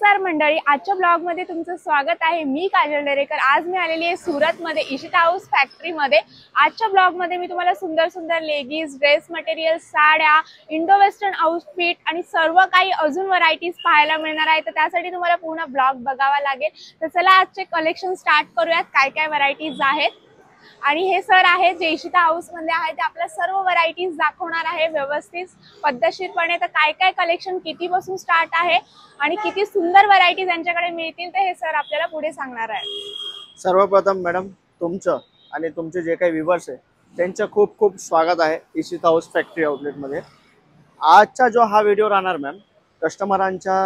नमस्कार मंडळी, आजच्या ब्लॉग मध्ये तुमचं स्वागत आहे। मी काजल दरेकर। आज मी आलेली आहे सुरत मध्ये इशिता हाऊस फॅक्टरी मध्ये। आजच्या ब्लॉग मध्ये मी तुम्हाला सुंदर सुंदर लेगीज, ड्रेस मटेरियल, साड्या, इंडो वेस्टर्न आउटफिट आणि सर्व काही अजून व्हरायटीज पाहायला मिळणार आहे। तर त्यासाठी तुम्हाला पूर्ण ब्लॉग बघावा लागेल। तर चला आजचे कलेक्शन स्टार्ट करूयात। काय काय व्हरायटीज आहेत आणि हे सर आहेत जे इशिता हाऊस मध्ये आहे, ते आपल्या सर्व व्हरायटीज दाखवणार आहे व्यवस्थित पद्धतशीरपणे। तर काय काय कलेक्शन किती पासून स्टार्ट आहे आणि किती सुंदर व्हरायटीज यांच्याकडे मिळतील ते हे सर आपल्याला पुढे सांगणार आहे। सर्वप्रथम मॅडम तुमचं आणि तुमचे जे काही व्ह्यूअर्स आहे त्यांचं खूप खूप स्वागत आहे इशिता हाऊस फॅक्टरी आउटलेट मध्ये। आजचा जो हा व्हिडिओ राहणार मॅम कस्टमरांच्या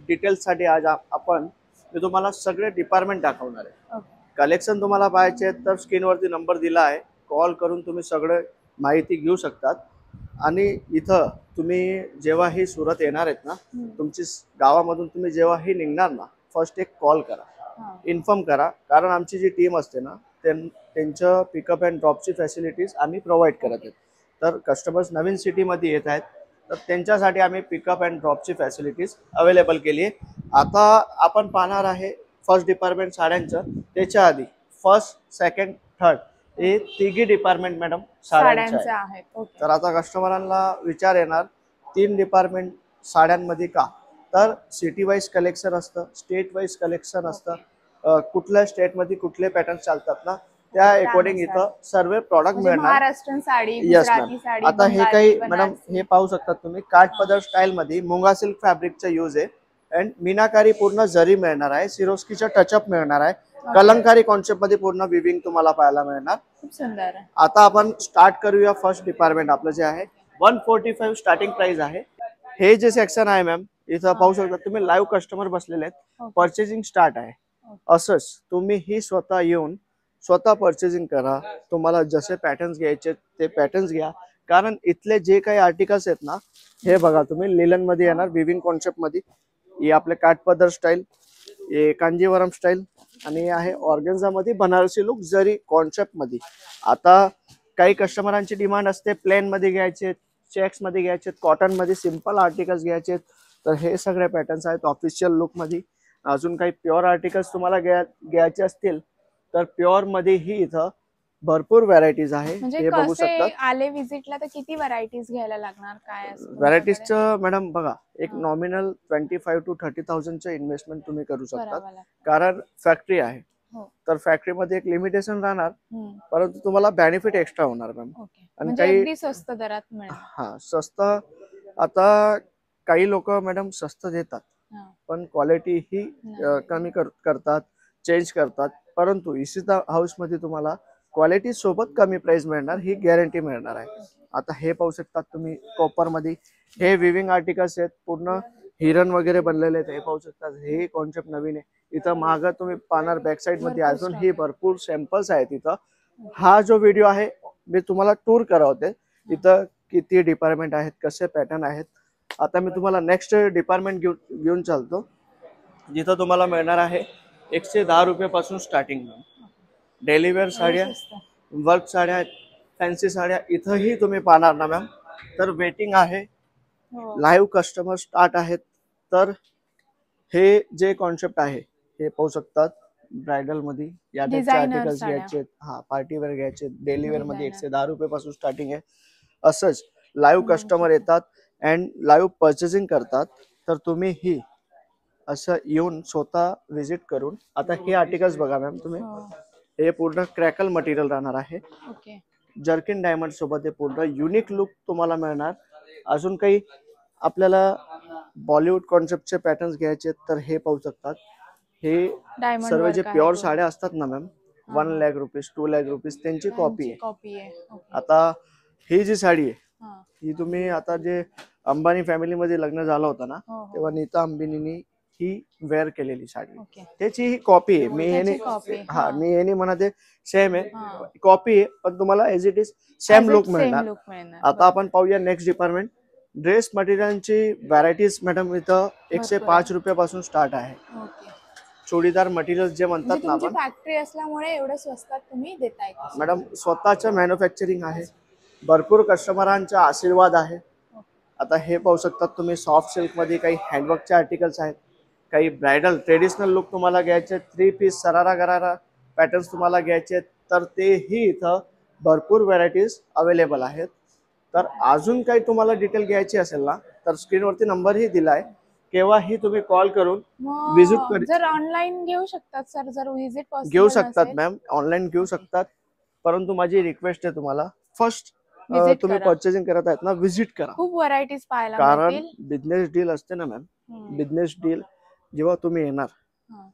डिटेल्ससाठी आज मी तुम्हाला सगळे डिपार्टमेंट दाखवणार आहे। कलेक्शन तुम्हाला पाहायचे तर स्क्रीनवरती नंबर दिला आहे, कॉल करून तुम्ही सगळे माहिती घेऊ शकतात। आणि इथं तुम्ही जेव्हाही सुरत येणार आहेत ना, तुमची गावामधून तुम्ही जेव्हाही निघणार ना, फर्स्ट एक कॉल करा, इन्फॉर्म करा, कारण आमची जी टीम असते ना त्यांचं पिकअप अँड ड्रॉपची फॅसिलिटीज आम्ही प्रोव्हाइड करत आहेत। तर कस्टमर्स नवीन सिटीमध्ये येत आहेत तर त्यांच्यासाठी आम्ही पिकअप अँड ड्रॉपची फॅसिलिटीज अवेलेबल केली आहे। आता आपण पाहणार आहे फर्स्ट डिपार्टमेंट साड्यांचं, त्याच्या आधी फर्स्ट, सेकंड, थर्ड हे तिघी डिपार्टमेंट मॅडम साड्यांचे आहेत। तर आता कस्टमरांना विचार येणार 3 डिपार्टमेंट साड्यांमध्ये का? तर सिटी वाईज कलेक्शन असतं, स्टेट वाईज कलेक्शन असतं, कुठल्या स्टेटमध्ये कुठले पॅटर्न चालतात ना त्या अकॉर्डिंग इथं सर्व प्रॉडक्ट मिळणार। महाराष्ट्रीयन साडी, यस गुजराती साडी, आता हे काही मॅडम हे पाहू शकतात तुम्ही, काठपदर स्टाईल मध्ये मुंगा सिल्क फॅब्रिकचा यूज आहे अँड मीनाकारी पूर्ण जरी मिळणार आहे, सिरोस्कीचा टचअप मिळणार आहे, कलंकारी कॉन्सेप्ट मध्ये पूर्ण विविंग तुम्हाला पाहायला मिळणार। खूप सुंदर। आता आपण स्टार्ट करूया। फर्स्ट डिपार्टमेंट आपलं जे आहे 145 स्टार्टिंग प्राइस आहे। हे जे सेक्शन आहे मॅम इथं पाहू शकता तुम्ही, लाईव्ह कस्टमर बसलेले आहेत, परचेसिंग स्टार्ट आहे। असंच तुम्ही ही स्वतः येऊन स्वतः परचेसिंग करा। तुम्हाला जसे पॅटर्न्स घ्यायचे ते पॅटर्न्स घ्या, कारण इथले जे काही आर्टिकल्स आहेत ना, हे बघा तुम्ही लिलन मध्ये येणार, विविंग कॉन्सेप्ट मध्ये। हे आपले काठपदर स्टाईल, हे कांजीवरम स्टाईल आणि आहे ऑर्गेन्झा मध्ये बनारसी लुक जरी कॉन्सेप्ट मध्ये। आता काही कस्टमरांची डिमांड असते प्लेन मध्ये घ्यायचे, चेक्स मध्ये घ्यायचे, कॉटन मध्ये सिंपल आर्टिकल्स घ्यायचे, तर हे सगळे पॅटर्न्स आहेत ऑफिशियल लुक मध्ये। अजून काही प्युअर आर्टिकल्स तुम्हाला घ्यायचे असतील तर प्युअर मध्ये ही इथं भरपूर व्हरायटीज आहे। हे बघू शकतात। आले विजिटला तर किती व्हरायटीज घ्यायला लागणार? काय व्हरायटीजचं मॅडम बघा, एक नॉमिनल 25,000 to 30,000चं इन्व्हेस्टमेंट तुम्ही करू शकता, कारण फॅक्टरी आहे। तर फॅक्टरीमध्ये एक लिमिटेशन राहणार, परंतु तुम्हाला बेनिफिट एक्स्ट्रा होणार मॅम। आणि काही स्वस्त दरात मिळेल। हा स्वस्त, आता काही लोक मॅडम स्वस्त देतात पण क्वालिटी ही कमी करतात, चेंज करतात, परंतु इशिता हाऊस मध्ये तुम्हाला क्वालिटी सोबत कमी प्राइस मिळणार, ही गॅरंटी मिळणार आहे। आता हे पाहू शकतात तुम्ही कॉपर मध्ये, हे विविंग आर्टिकल्स आहेत, पूर्ण हिरन वगैरे बनलेले आहेत। हे पाहू शकतात, हे कॉन्सेप्ट नवीन आहे। इथं मागं तुम्ही पाहणार बॅक साइड मध्ये अजून ही भरपूर सॅम्पल्स आहेत इथं। हा जो व्हिडिओ आहे मी तुम्हाला टूर करवते, इथं किती डिपार्टमेंट आहेत, कसे पॅटर्न आहेत। आता मी तुम्हाला नेक्स्ट डिपार्टमेंट घेऊन चालतो, जिथं तुम्हाला मिळणार आहे 110 रुपयापासून स्टार्टिंग। डेली वेअर साड्या, वर्क साड्या, फॅन्सी साड्या इथंही तुम्ही पाहणार ना मॅम। तर वेटिंग आहे, लाईव्ह कस्टमर स्टार्ट आहेत। तर हे जे कॉन्सेप्ट आहे हे पाहू शकतात, ब्रायडल मध्ये या टाइपचे आर्टिकल्स घ्यायचे, हा पार्टी वेअर घ्यायचे, डेली वेअर मध्ये 110 रुपयापासून स्टार्टिंग आहे। असंच लाईव्ह कस्टमर येतात अँड लाईव्ह परचेसिंग करतात, तर तुम्ही ही असं येऊन स्वतः विजिट करून। आता हे आर्टिकल्स बघा मॅम तुम्ही, हे पूर्ण क्रॅकल मटेरियल राहणार आहे, जर्किन डायमंड सोबत हे पूर्ण युनिक लुक तुम्हाला मिळणार। अजून काही आपल्याला बॉलिवूड कॉन्सेप्टचे पॅटर्न्स घ्यायचे तर हे पाहू शकतात, हे सर्व जे प्युअर साड्या असतात ना ma'am, 1 lakh rupees, 2 lakh rupees त्यांची कॉपी आहे। आता ही जी साडी आहे ही तुम्ही, आता जे अंबानी फॅमिली मध्ये लग्न झालं होतं ना, तेव्हा नीता अंबानींनी ही वेअर केलेली साडी, त्याची ही कॉपी आहे। मी हे नाही म्हणत सेम आहे, कॉपी आहे, पण तुम्हाला as it is same look मिळणार। आता आपण पाहूया नेक्स्ट डिपार्टमेंट, ड्रेस मटेरियलची व्हरायटीज मॅडम इथं 105 रुपयापासून स्टार्ट आहे। चुडीदार मटेरियल जे म्हणतात ना आपण, फॅक्टरी असल्यामुळे एवढं स्वस्तात तुम्ही देताय मॅडम? स्वतःचं मॅन्युफॅक्चरिंग आहे, भरपूर कस्टमरांचा आशीर्वाद आहे। आता हे पाहू शकतात तुम्ही, सॉफ्ट सिल्क मध्ये काही हँडवर्कचे आर्टिकल्स आहेत, काही ब्रायडल ट्रेडिशनल लुक तुम्हाला घ्यायचे, 3 पीस सरारा गरारा पॅटर्न्स तुम्हाला घ्यायचे, तर तेही इथं भरपूर व्हरायटीज अवेलेबल आहेत. तर अजून काही तुम्हाला डिटेल घ्यायची असेल ना, तर स्क्रीनवरती नंबरही दिलाय, केव्हाही तुम्ही कॉल करून विजिट मग जर ऑनलाईन घेऊ शकतात सर, जर व्हिजिट घेऊ पॉसिबल शकतात नसेल? मॅम, ऑनलाईन घेऊ शकतात. परंतु माझी रिक्वेस्ट आहे तुम्हाला, फर्स्ट Visit तुम्ही करा. परचेसिंग करत आहेत ना, विजिट करा. खूप व्हरायटीज पाहायला कारण मिळतील. बिझनेस डील असते ना मॅम, हम्म. बिझनेस डील जेव्हा तुम्ही येणार हा.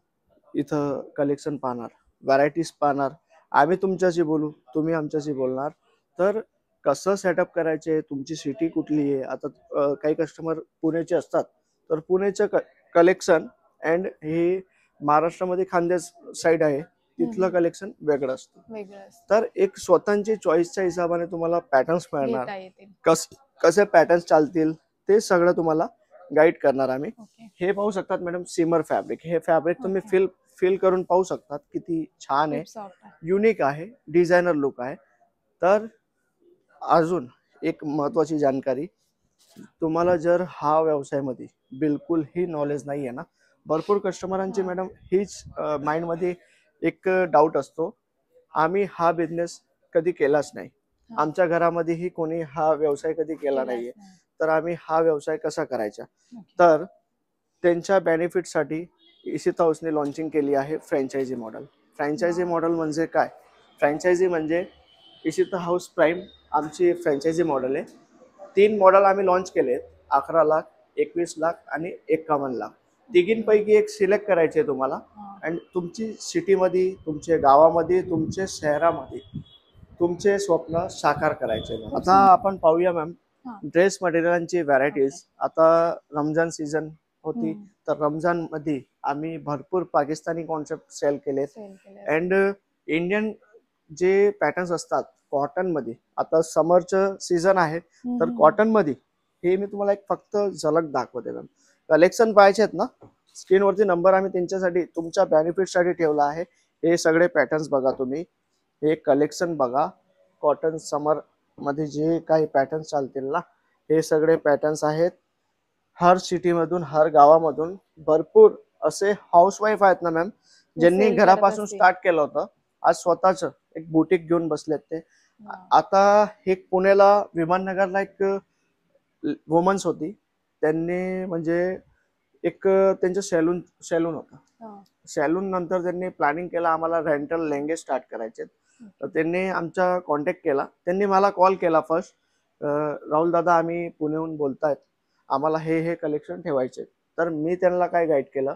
इथं, कलेक्शन पाहणार, व्हरायटीज पाहणार, आम्ही तुमच्याशी बोलू, तुम्ही आमच्याशी बोलणार, तर कसं सेटअप करायचे, तुमची सिटी कुठली आहे. आता काही कस्टमर पुण्याचे असतात, तर पुण्याचं कलेक्शन अँड हे महाराष्ट्रामध्ये खानदेश साईड आहे, तिथलं कलेक्शन वेगळं असतं. वेगळं असतं. तर एक स्वतःची चॉईसच्या हिशोबाने तुम्हाला पॅटर्न्स मिळणार, घेता येतील. कसे पॅटर्न्स चालतील ते सगळं तुम्हाला गाईड करणार आम्ही. ओके. हे पाहू शकतात मॅडम, सिमर फॅब्रिक. हे फॅब्रिक तुम्ही Okay. फील करून पाहू शकतात, किती छान आहे, खूप सॉफ्ट आहे. युनिक आहे, डिझायनर लुक आहे. तर अजून एक महत्वाची जानकारी, तुम्हाला जर हा व्यवसायामध्ये बिलकुल ही नॉलेज नाही आहे ना, भरपूर कस्टमरांची मॅडम हीच माइंडमध्ये एक डाऊट असतो, आम्ही हा बिझनेस कधी केलाच नाही, हा. आमच्या घरामध्येही कोणी हा व्यवसाय कधी केला नाहीये, केलाच नाही. तर आम्ही हा व्यवसाय कसा करायचा. Okay. तर त्यांच्या बेनिफिटसाठी इशिता हाऊसने लॉन्चिंग केली आहे फ्रँचायझी मॉडेल. फ्रँचायझी मॉडेल म्हणजे काय? फ्रँचायझी म्हणजे इशिता हाऊस प्राईम आमची फ्रँचायझी मॉडेल आहे. 3 मॉडेल आम्ही लॉन्च केले आहेत, 11 लाख, 21 लाख आणि 51 लाख. तिघींपैकी एक सिलेक्ट करायचे तुम्हाला, हा. आणि तुमची सिटीमध्ये, तुमच्या गावामध्ये, तुमच्या शहरामध्ये तुमचे स्वप्न साकार करायचे. आता आपण पाहूया मॅम, हा. ड्रेस मटेरियलची व्हरायटीज. आता रमजान सीझन होती, तर रमजान मध्ये आम्ही भरपूर पाकिस्तानी कॉन्सेप्ट सेल केलेत, सेल केले. अँड इंडियन जे पॅटर्न्स असतात कॉटन मध्ये. आता समरचं सीझन आहे, तर कॉटन मध्ये हे मी तुम्हाला एक फक्त झलक दाखवते मॅम. कलेक्शन पाहायचे आहेत ना, स्क्रीनवरती नंबर आम्ही त्यांच्यासाठी, तुमच्या बेनिफिटसाठी ठेवला आहे. हे सगळे पॅटर्न्स बघा तुम्ही, हे कलेक्शन बघा, कॉटन समर मध्ये जे काही पॅटर्न्स चालतील ना, हे सगळे पॅटर्न्स आहेत. हर सिटीमधून, हर गावामधून भरपूर असे हाऊसवाईफ आहेत ना मॅम, ज्यांनी sell करत घरापासून असतील. स्टार्ट केलं होतं, आज स्वतःच एक बुटीक घेऊन बसलेत ते. हा. आता एक पुण्याला विमाननगरला एक वुमन्स होती, त्यांनी म्हणजे एक त्यांचं सॅलून होतं. हा. सॅलून नंतर त्यांनी प्लॅनिंग केलं, आम्हाला रेंटल लेंगे स्टार्ट करायचे, तर त्यांनी आमचा कॉन्टॅक्ट केला. त्यांनी मला कॉल केला फर्स्ट, राहुल दादा आम्ही पुण्याहून बोलतायत, आम्हाला हे कलेक्शन ठेवायचे. तर मी त्यांना काय गाईड केलं,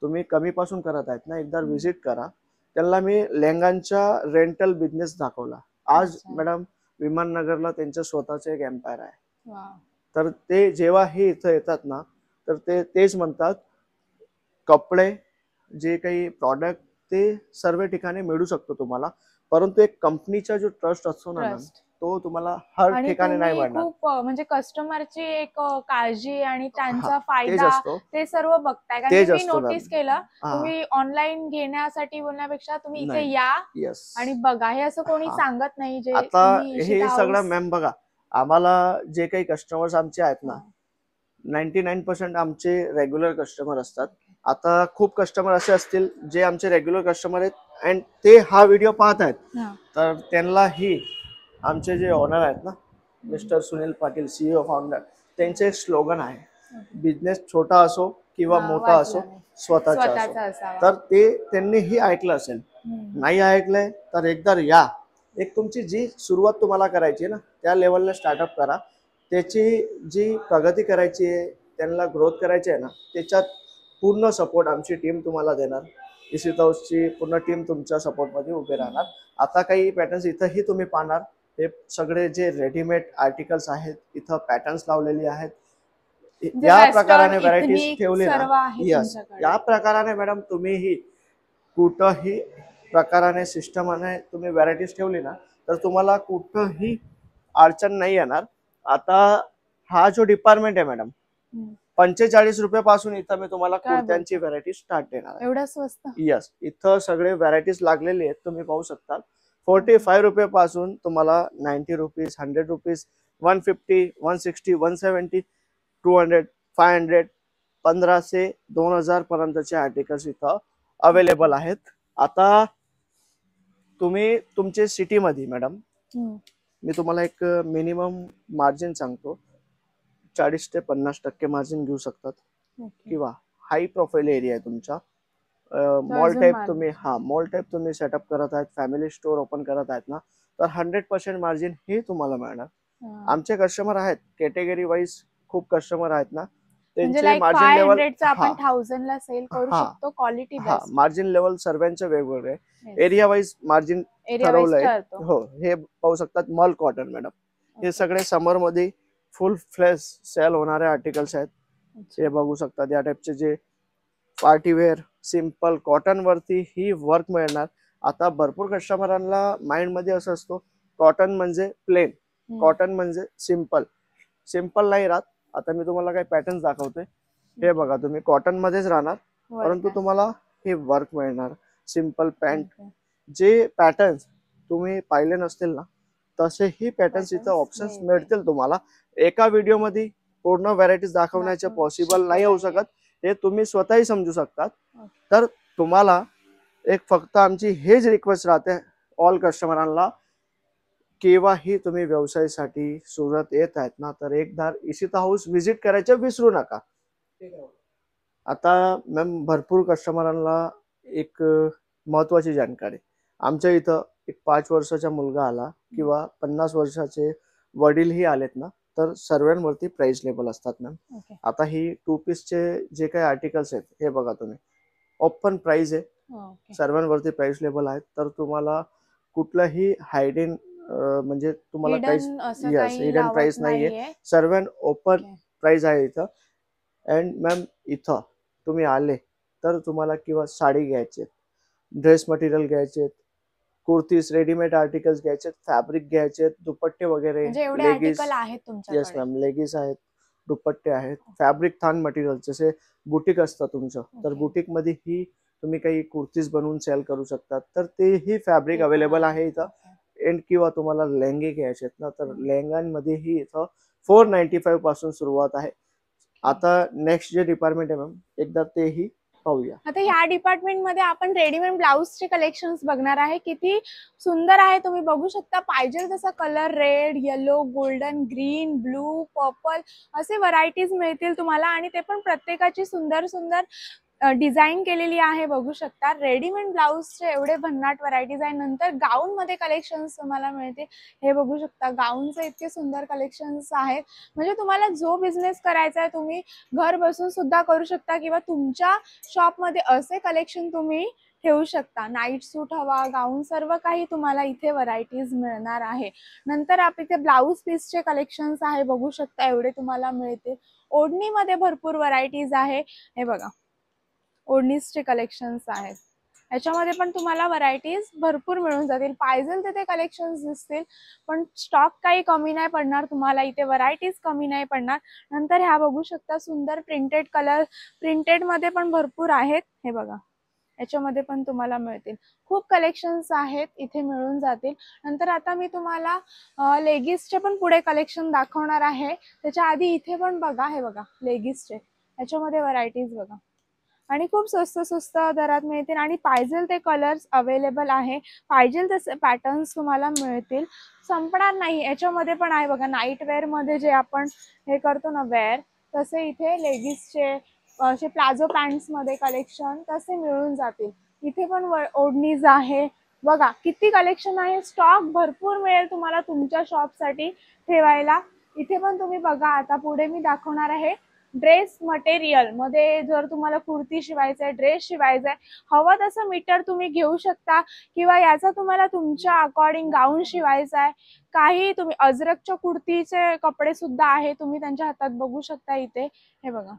तुम्ही कमीपासून करत आहेत ना, एकदा व्हिजिट करा. त्यांना मी लेंगांचा रेंटल बिझनेस दाखवला. आज अच्छा. मॅडम विमाननगरला त्यांचं स्वतःचं एक एम्पायर आहे. वा. तर ते जेव्हा हे इथं येतात ना, तर तेच म्हणतात, कपडे जे काही प्रॉडक्ट ते सर्व ठिकाणी मिळू शकतो तुम्हाला, परंतु एक कंपनीचा जो ट्रस्ट असतो ना मॅम, ट्रस्ट. तो तुम्हाला हर आणि ठिकाणी नाही तुम्ही मिळणार. खूप म्हणजे कस्टमरची एक काळजी आणि त्यांचा हा, तेच फायदा असतो, ते सर्व बघताय. कारण तेच की मी असतो मॅम. नोटीस केलं, हा, तुम्ही ऑनलाईन घेण्यासाठी बोलण्यापेक्षा तुम्ही इथे नाही, या यस. आणि बघा. हे असं कोणी हा, सांगत नाही जे आता तुम्ही हे इशिता सगळं हाऊस. मॅम बघा, आम्हाला जे काही कस्टमर्स आमचे आहेत ना, हा. 99% आमचे रेग्युलर कस्टमर असतात. आता खूप कस्टमर असे असतील जे आमचे रेग्युलर कस्टमर आहेत, अँड ते हा व्हिडिओ पाहत आहेत, हा. तर त्यांनाही आमचे जे ओनर आहेत ना, mister Sunil Patil, CEO founder, त्यांचे एक स्लोगन आहे, बिझनेस छोटा असो किंवा हा, मोठा असो, वाचलं मी. स्वतःचा असो. स्वतःचा असावा. तर ते त्यांनीही ऐकलं असेल, नाही ऐकलंय तर एकदा या. एक तुमची जी सुरुवात तुम्हाला करायची आहे ना, त्या लेवलला स्टार्टअप करा. त्याची जी प्रगती करायची आहे, त्यांना ग्रोथ करायची आहे ना, त्याच्यात पूर्ण सपोर्ट आमची टीम तुम्हाला देणार. इशिता हाऊसची पूर्ण टीम तुमच्या सपोर्टमध्ये उभे राहणार. आता काही पॅटर्न्स इथंही तुम्ही पाहणार, हे सगळे जे रेडीमेड आर्टिकल्स आहेत, इथं पॅटर्न्स लावलेली आहेत. म्हणजे या western, प्रकाराने व्हरायटीज ethnic ठेवली ना, सर्व आहे यस, तुमच्याकडे. या प्रकाराने मॅडम तुम्हीही कुठंही प्रकाराने सिस्टमाने तुम्ही व्हरायटीज ठेवली ना, तर तुम्हाला कुठंही अडचण नाही येणार. आता हा जो डिपार्टमेंट आहे मॅडम, 45 रुपयापासून इथं मी तुम्हाला काय कुर्त्यांची बोलता? व्हरायटी स्टार्ट देणार आहे. एवढं स्वस्त? यस, इथं सगळे व्हरायटीज लागलेले आहेत, तुम्ही पाहू शकता. 45 रुपयापासून तुम्हाला 90 रुपीज, 100 रुपीज, 150, 160, 170, 200, 500 1500 2000 पर्यंतचे आर्टिकल्स इथं अवेलेबल आहेत. आता तुम्ही तुमचे सिटी मध्ये मॅडम, मी तुम्हाला एक मिनिमम मार्जिन सांगतो, 40 ते 50% मार्जिन घेऊ शकतात. किंवा हाय प्रोफाईल एरिया आहे तुमचा, मॉल टाइप तुम्ही सेटअप करत आहेत, फॅमिली स्टोर ओपन करत आहेत ना, तर 100% मार्जिन हे तुम्हाला मिळणार. आमचे कस्टमर आहेत कॅटेगरी वाईज, खूप कस्टमर आहेत ना, त्यांचे मार्जिन लेवल आपण 1000 ला सेल करू शकतो. क्वालिटी बेस्ट, मार्जिन लेवल सर्वांचे वेगवेगळे, एरिया वाईज मार्जिन ठरवलंय. हो, हे पाहू शकतात मल कॉटन मॅडम. हे सगळे समर मध्ये फुल फ्लेश सेल होणारे आर्टिकल्स आहेत. हे बघू शकतात या टाइपचे जे पार्टीवेअर सिंपल कॉटन वरती ही वर्क मिळणार. आता भरपूर कस्टमरांना माइंड मध्ये असं असतो, कॉटन म्हणजे प्लेन, कॉटन म्हणजे सिंपल नाही राहत. आता मी तुम्हाला काही पॅटर्न दाखवते. हे बघा, तुम्ही कॉटन मध्येच राहणार, परंतु तुम्हाला हे वर्क मिळणार. सिंपल पॅन्ट, जे पॅटर्न्स तुम्ही पाहिले नसतील ना, तसेही पॅटर्न्स इथं ऑप्शन्स मिळतील तुम्हाला. एका व्हिडिओ मध्ये पूर्ण व्हरायटीज दाखवण्याचे पॉसिबल नाही होऊ शकत, हे तुम्ही स्वतःही समजू शकतात. तर तुम्हाला एक फक्त आमची हेच रिक्वेस्ट राहते ऑल कस्टमरांना, केव्हाही तुम्ही व्यवसायासाठी सुरत येत आहेत ना, तर एकदा इशिता हाऊस व्हिजिट करायचं विसरू नका. आता मॅम, भरपूर कस्टमरांना एक महत्वाची जानकारी, आमच्या इथं एक 5 वर्षाचा मुलगा आला किंवा 50 वर्षाचे वडीलही आलेत ना, तर सर्वांवरती प्राइस लेबल असतात मॅम. आता ही 2 पीसचे जे काही आर्टिकल्स आहेत, हे बघा तुम्ही, ओपन प्राइस आहे, सर्वांवरती प्राइस लेबल आहेत. तर तुम्हाला कुठलंही हायडिन म्हणजे तुम्हाला काही हिडन प्राइस नाहीये, सर्व ओपन प्राइस आहे इथं. अँड मॅम, इथं तुम्ही आले तर तुम्हाला किंवा साडी घ्यायची, ड्रेस मटेरियल घ्यायचे, कुर्तीज, रेडीमेड आर्टिकल्स घ्यायचे, फॅब्रिक घ्यायचे, दुपट्टे वगैरे, लेगीज आहेत. येस मॅम, लेगीज आहेत, दुपट्टे आहेत, फॅब्रिक थान मटेरियल. जसे बुटीक असतं तुमचं, तर बुटीक मध्ये ही तुम्ही काही कुर्तीज बनवून सेल करू शकतात, तर तेही फॅब्रिक अवेलेबल आहे इथं. एंड किंवा तुम्हाला लेहंगे घ्यायचे ना, तर लेहंगांमध्येही इथं 495 पासून सुरुवात आहे. आता नेक्स्ट जे डिपार्टमेंट आहे मॅम, एकदा तेही पाहूया. आता ह्या डिपार्टमेंट मध्ये आपण रेडीमेड ब्लाउजचे कलेक्शन्स बघणार आहे. किती सुंदर आहे, तुम्ही बघू शकता. पाहिजे तसा colour, red, yellow, golden, green, blue, purple असे व्हरायटीज मिळतील तुम्हाला. आणि ते पण प्रत्येकाची सुंदर सुंदर डिझाईन केलेली आहे, बघू शकता. रेडीमेड ब्लाउजचे एवढे भन्नाट व्हरायटीज आहे. नंतर गाऊन मध्ये कलेक्शन्स तुम्हाला मिळते, हे बघू शकता. गाऊनचे इतके सुंदर कलेक्शन्स आहेत. म्हणजे तुम्हाला जो बिझनेस करायचा आहे, तुम्ही घर बसून सुद्धा करू शकता, किंवा तुमच्या शॉप मध्ये असे कलेक्शन तुम्ही ठेवू शकता. नाईट सूट हवा, गाऊन, सर्व काही तुम्हाला इथे व्हरायटीज मिळणार आहे. नंतर आप इथे ब्लाऊज पीसचे कलेक्शन्स आहे, बघू शकता. एवढे तुम्हाला मिळते. ओढणीमध्ये भरपूर व्हरायटीज आहे, हे बघा, ओढणीचे कलेक्शन्स आहेत. याच्यामध्ये पण तुम्हाला व्हरायटीज भरपूर मिळून जातील. पाहिजे तिथे कलेक्शन्स दिसतील, पण स्टॉक काही कमी नाही पडणार तुम्हाला इथे, व्हरायटीज कमी नाही पडणार. नंतर ह्या बघू शकता, सुंदर प्रिंटेड कलर, प्रिंटेड मध्ये पण भरपूर आहेत, हे बघा. याच्यामध्ये पण तुम्हाला मिळतील. खूप कलेक्शन्स आहेत, इथे मिळून जातील. नंतर आता मी तुम्हाला लेगीजचे पण पुढे कलेक्शन दाखवणार आहे. त्याच्या आधी इथे पण बघा, हे बघा, लेगीजचे. याच्यामध्ये व्हरायटीज बघा, आणि खूप स्वस्त दरात मिळतील. आणि पाहिजे ते कलर्स अवेलेबल आहे, पाहिजे तसे पॅटर्न्स तुम्हाला मिळतील, संपणार नाही. याच्यामध्ये पण आहे बघा, नाईट वेअर मध्ये जे आपण हे करतो ना वेअर, तसे इथे लेगीजचे, असे प्लाझो पॅन्ट्स मध्ये कलेक्शन तसे मिळून जातील. इथे पण ओढणीज आहे बघा, किती कलेक्शन आहे. स्टॉक भरपूर मिळेल तुम्हाला तुमच्या शॉपसाठी ठेवायला. इथे पण तुम्ही बघा. आता पुढे मी दाखवणार आहे ड्रेस मटेरियल मध्ये. जर तुम्हाला कुर्ती शिवायचं आहे, ड्रेस शिवायचा आहे, हवं तसं मीटर तुम्ही घेऊ शकता, किंवा याचा तुम्हाला तुमच्या अकॉर्डिंग गाऊन शिवायचा आहे, काही तुम्ही अजरकच्या कुर्तीचे कपडे सुद्धा आहे, तुम्ही त्यांच्या हातात बघू शकता. इथे हे बघा,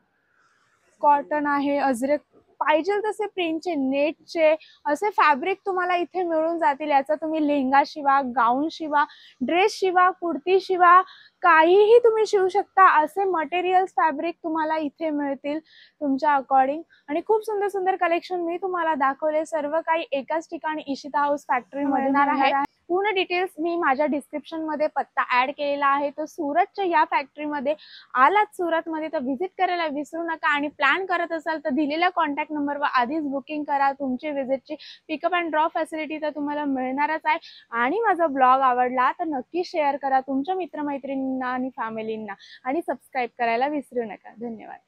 कॉटन आहे, अजरक, पाहिजे तसे प्रिंटचे, नेटचे असे फॅब्रिक तुम्हाला इथे मिळून जातील. याचा तुम्ही लेहंगा शिवा, गाऊन शिवा, ड्रेस शिवा, कुर्ती शिवा, काहीही तुम्ही शिवू शकता. असे मटेरियल्स, फॅब्रिक तुम्हाला इथे मिळतील तुमच्या अकॉर्डिंग. आणि खूप सुंदर सुंदर कलेक्शन मी तुम्हाला दाखवले, सर्व काही एकाच ठिकाणी इशिता हाऊस फॅक्टरी मध्ये मिळणार आहे. पूर्ण डिटेल्स मी माझ्या डिस्क्रिप्शनमध्ये पत्ता ॲड केलेला आहे. तर सुरतच्या या फॅक्टरीमध्ये आलात सुरतमध्ये तर व्हिजिट करायला विसरू नका आणि प्लॅन करत असाल तर दिलेल्या कॉन्टॅक्ट नंबरवर आधीच बुकिंग करा. तुमची व्हिजिटची पिकअप अँड ड्रॉप फॅसिलिटी तर तुम्हाला मिळणारच आहे. आणि माझा ब्लॉग आवडला तर नक्की शेअर करा तुमच्या मित्रमैत्रिणींना आणि फॅमिलींना आणि सबस्क्राईब करायला विसरू नका. धन्यवाद.